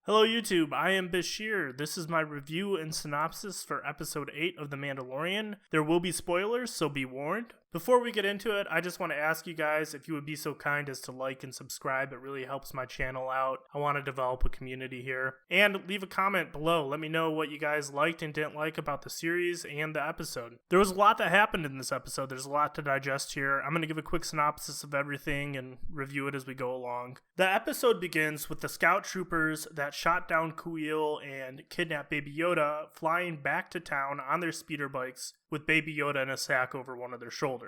Hello YouTube, I am Bashierr. This is my review and synopsis for episode 8 of The Mandalorian. There will be spoilers, so be warned. Before we get into it, I just want to ask you guys if you would be so kind as to like and subscribe. It really helps my channel out. I want to develop a community here. And leave a comment below. Let me know what you guys liked and didn't like about the series and the episode. There was a lot that happened in this episode. There's a lot to digest here. I'm going to give a quick synopsis of everything and review it as we go along. The episode begins with the scout troopers that shot down Kuiil and kidnapped Baby Yoda flying back to town on their speeder bikes with Baby Yoda in a sack over one of their shoulders.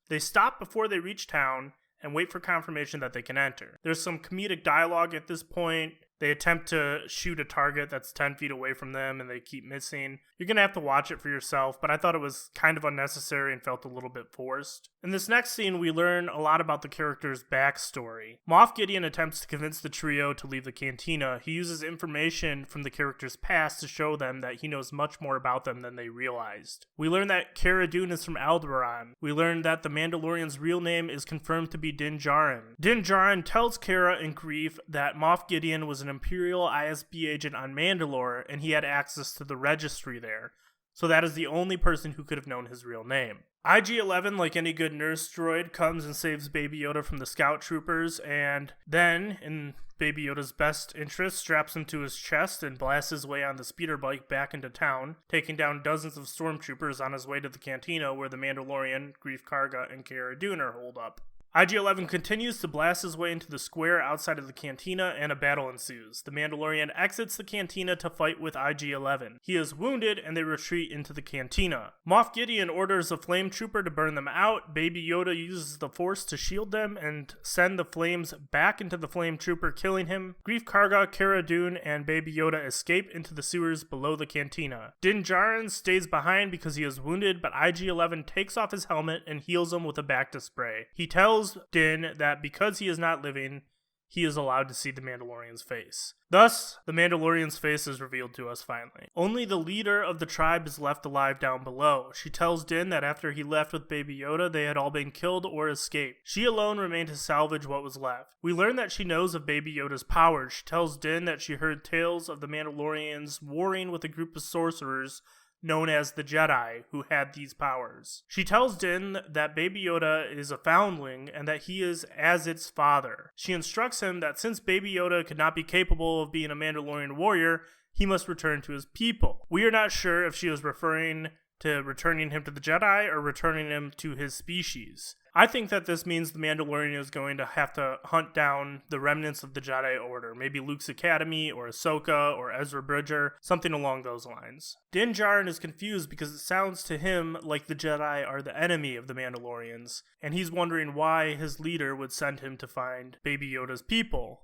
They stop before they reach town and wait for confirmation that they can enter. There's some comedic dialogue at this point. They attempt to shoot a target that's 10 feet away from them and they keep missing. You're going to have to watch it for yourself, but I thought it was kind of unnecessary and felt a little bit forced. In this next scene, we learn a lot about the character's backstory. Moff Gideon attempts to convince the trio to leave the cantina. He uses information from the character's past to show them that he knows much more about them than they realized. We learn that Cara Dune is from Alderaan. We learn that the Mandalorian's real name is confirmed to be Din Djarin. Din Djarin tells Cara and Greef that Moff Gideon was an Imperial ISB agent on Mandalore and he had access to the registry there. So that is the only person who could have known his real name. IG-11, like any good nurse droid, comes and saves Baby Yoda from the scout troopers, and then, in Baby Yoda's best interest, straps him to his chest and blasts his way on the speeder bike back into town, taking down dozens of stormtroopers on his way to the cantina where the Mandalorian, Greef Karga, and Cara Dune are holed up. IG-11 continues to blast his way into the square outside of the cantina and a battle ensues. The Mandalorian exits the cantina to fight with IG-11. He is wounded and they retreat into the cantina. Moff Gideon orders a flame trooper to burn them out. Baby Yoda uses the force to shield them and send the flames back into the flame trooper, killing him. Greef Karga, Cara Dune, and Baby Yoda escape into the sewers below the cantina. Din Djarin stays behind because he is wounded, but IG-11 takes off his helmet and heals him with a Bacta spray. He tells Din that because he is not living, he is allowed to see the Mandalorian's face. Thus, the Mandalorian's face is revealed to us finally. Only the leader of the tribe is left alive down below. She tells Din that after he left with Baby Yoda, they had all been killed or escaped. She alone remained to salvage what was left. We learn that she knows of Baby Yoda's powers. She tells Din that she heard tales of the Mandalorians warring with a group of sorcerers known as the Jedi, who had these powers. She tells Din that Baby Yoda is a foundling and that he is as its father. She instructs him that since Baby Yoda could not be capable of being a Mandalorian warrior, he must return to his people. We are not sure if she is referring to returning him to the Jedi or returning him to his species. I think that this means the Mandalorian is going to have to hunt down the remnants of the Jedi Order, maybe Luke's Academy or Ahsoka or Ezra Bridger, something along those lines. Din Djarin is confused because it sounds to him like the Jedi are the enemy of the Mandalorians, and he's wondering why his leader would send him to find Baby Yoda's people.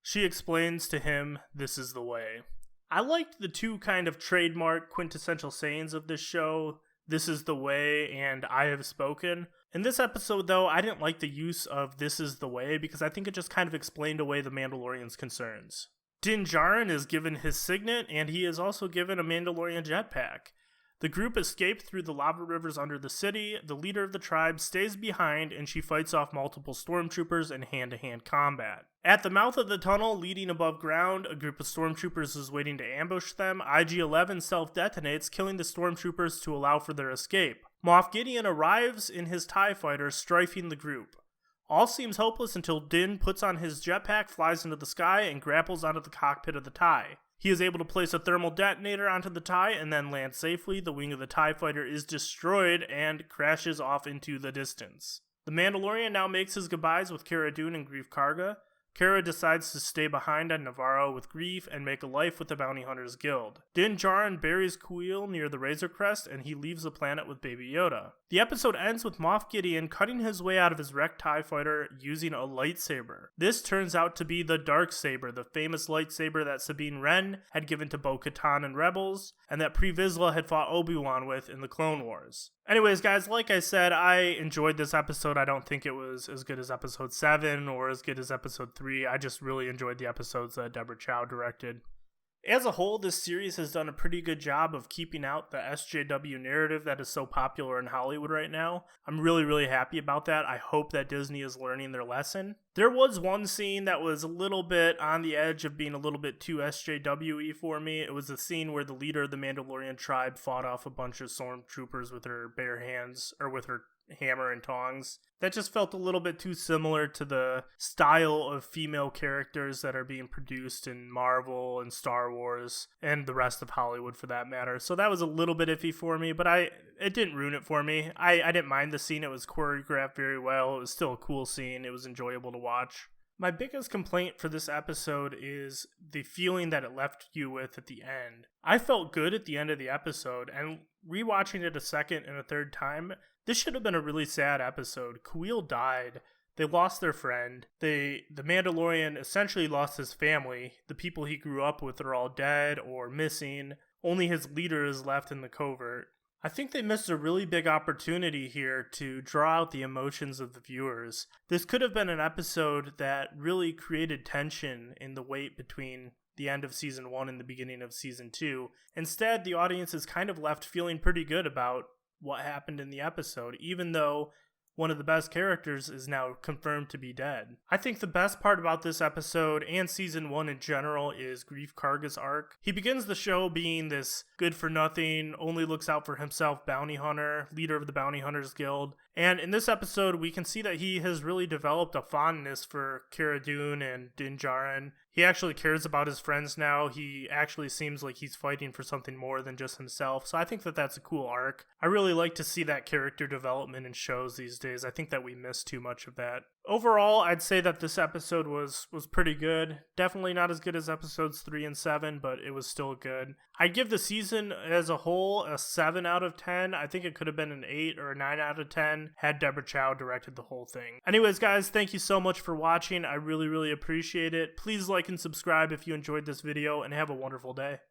She explains to him, "This is the way." I liked the two kind of trademark quintessential sayings of this show, "This is the way" and "I have spoken." In this episode, though, I didn't like the use of "this is the way" because I think it just kind of explained away the Mandalorian's concerns. Din Djarin is given his signet, and he is also given a Mandalorian jetpack. The group escaped through the lava rivers under the city. The leader of the tribe stays behind, and she fights off multiple stormtroopers in hand-to-hand combat. At the mouth of the tunnel leading above ground, a group of stormtroopers is waiting to ambush them. IG-11 self-detonates, killing the stormtroopers to allow for their escape. Moff Gideon arrives in his TIE fighter, strafing the group. All seems hopeless until Din puts on his jetpack, flies into the sky, and grapples onto the cockpit of the TIE. He is able to place a thermal detonator onto the TIE and then land safely. The wing of the TIE fighter is destroyed and crashes off into the distance. The Mandalorian now makes his goodbyes with Cara Dune and Greef Karga. Cara decides to stay behind on Navarro with Greef and make a life with the Bounty Hunters Guild. Din Djarin buries Kuiil near the Razor Crest and he leaves the planet with Baby Yoda. The episode ends with Moff Gideon cutting his way out of his wrecked TIE fighter using a lightsaber. This turns out to be the Darksaber, the famous lightsaber that Sabine Wren had given to Bo-Katan in Rebels, and that Pre Vizsla had fought Obi-Wan with in the Clone Wars. Anyways, guys, like I said, I enjoyed this episode. I don't think it was as good as episode 7 or as good as episode 3. I just really enjoyed the episodes that Deborah Chow directed. As a whole, this series has done a pretty good job of keeping out the SJW narrative that is so popular in Hollywood right now. I'm really, really happy about that. I hope that Disney is learning their lesson. There was one scene that was a little bit on the edge of being a little bit too SJW-y for me. It was a scene where the leader of the Mandalorian tribe fought off a bunch of stormtroopers with her bare hands, or with her hammer and tongs. That just felt a little bit too similar to the style of female characters that are being produced in Marvel and Star Wars and the rest of Hollywood for that matter. So that was a little bit iffy for me, but it didn't ruin it for me. I didn't mind the scene. It was choreographed very well. It was still a cool scene. It was enjoyable to watch. My biggest complaint for this episode is the feeling that it left you with at the end. I felt good at the end of the episode, and rewatching it a second and a third time, this should have been a really sad episode. Kuiil died. They lost their friend. The Mandalorian essentially lost his family. The people he grew up with are all dead or missing. Only his leader is left in the covert. I think they missed a really big opportunity here to draw out the emotions of the viewers. This could have been an episode that really created tension in the wait between the end of season 1 and the beginning of season 2. Instead, the audience is kind of left feeling pretty good about what happened in the episode, even though one of the best characters is now confirmed to be dead. I think the best part about this episode and season 1 in general is Greef Karga's arc. He begins the show being this good-for-nothing, only looks out for himself bounty hunter, leader of the Bounty Hunters Guild. And in this episode, we can see that he has really developed a fondness for Cara Dune and Din Djarin. He actually cares about his friends now. He actually seems like he's fighting for something more than just himself. So I think that that's a cool arc. I really like to see that character development in shows these days. I think that we miss too much of that. Overall, I'd say that this episode was pretty good. Definitely not as good as episodes 3 and 7, but it was still good. I'd give the season as a whole a 7 out of 10. I think it could have been an 8 or a 9 out of 10 had Deborah Chow directed the whole thing. Anyways, guys, thank you so much for watching. I really, really appreciate it. Please like and subscribe if you enjoyed this video, and have a wonderful day.